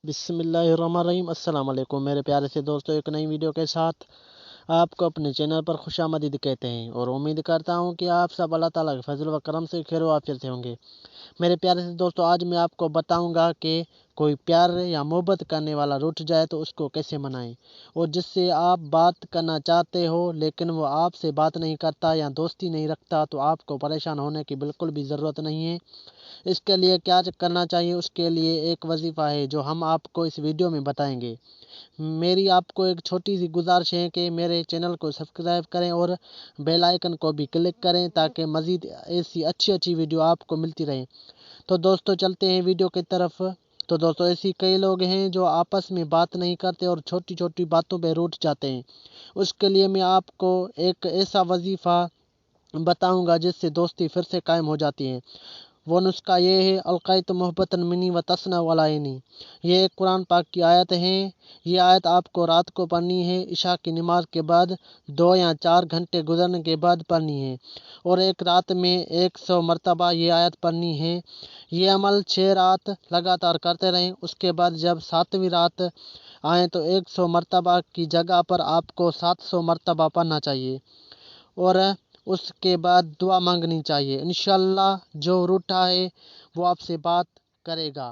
बिस्मिल्लाहिर्रहमानिर्रहीम। अस्सलाम वालेकुम मेरे प्यारे से दोस्तों, एक नई वीडियो के साथ आपको अपने चैनल पर खुशामदीद कहते हैं और उम्मीद करता हूं कि आप सब अल्लाह ताला के फजल व करम से खैर आफियत से होंगे। मेरे प्यारे से दोस्तों, आज मैं आपको बताऊंगा कि कोई प्यार या मोहब्बत करने वाला रूठ जाए तो उसको कैसे मनाएं, और जिससे आप बात करना चाहते हो लेकिन वो आपसे बात नहीं करता या दोस्ती नहीं रखता, तो आपको परेशान होने की बिल्कुल भी ज़रूरत नहीं है। इसके लिए क्या करना चाहिए, उसके लिए एक वजीफ़ा है जो हम आपको इस वीडियो में बताएंगे। मेरी आपको एक छोटी सी गुजारिश है कि मेरे चैनल को सब्सक्राइब करें और बेल आइकन को भी क्लिक करें ताकि मज़ीद ऐसी अच्छी अच्छी वीडियो आपको मिलती रहे। तो दोस्तों, चलते हैं वीडियो की तरफ। तो दोस्तों, ऐसी कई लोग हैं जो आपस में बात नहीं करते और छोटी छोटी बातों पे रूठ जाते हैं। उसके लिए मैं आपको एक ऐसा वजीफ़ा बताऊंगा जिससे दोस्ती फिर से कायम हो जाती है। वो नुस्खा ये है, अलक़ैत मोहब्बतन मिनी व तस्ना वलाइनी। ये एक कुरान पाक की आयत है। ये आयत आपको रात को पढ़नी है, इशा की नमाज के बाद 2 या 4 घंटे गुजरने के बाद पढ़नी है, और एक रात में 100 मरतबा ये आयत पढ़नी है। ये अमल 6 रात लगातार करते रहें। उसके बाद जब 7वीं रात आए तो 100 मरतबा की जगह पर आपको 700 मरतबा पढ़ना चाहिए, और उसके बाद दुआ मांगनी चाहिए। इंशाअल्लाह जो रूठा है वो आपसे बात करेगा।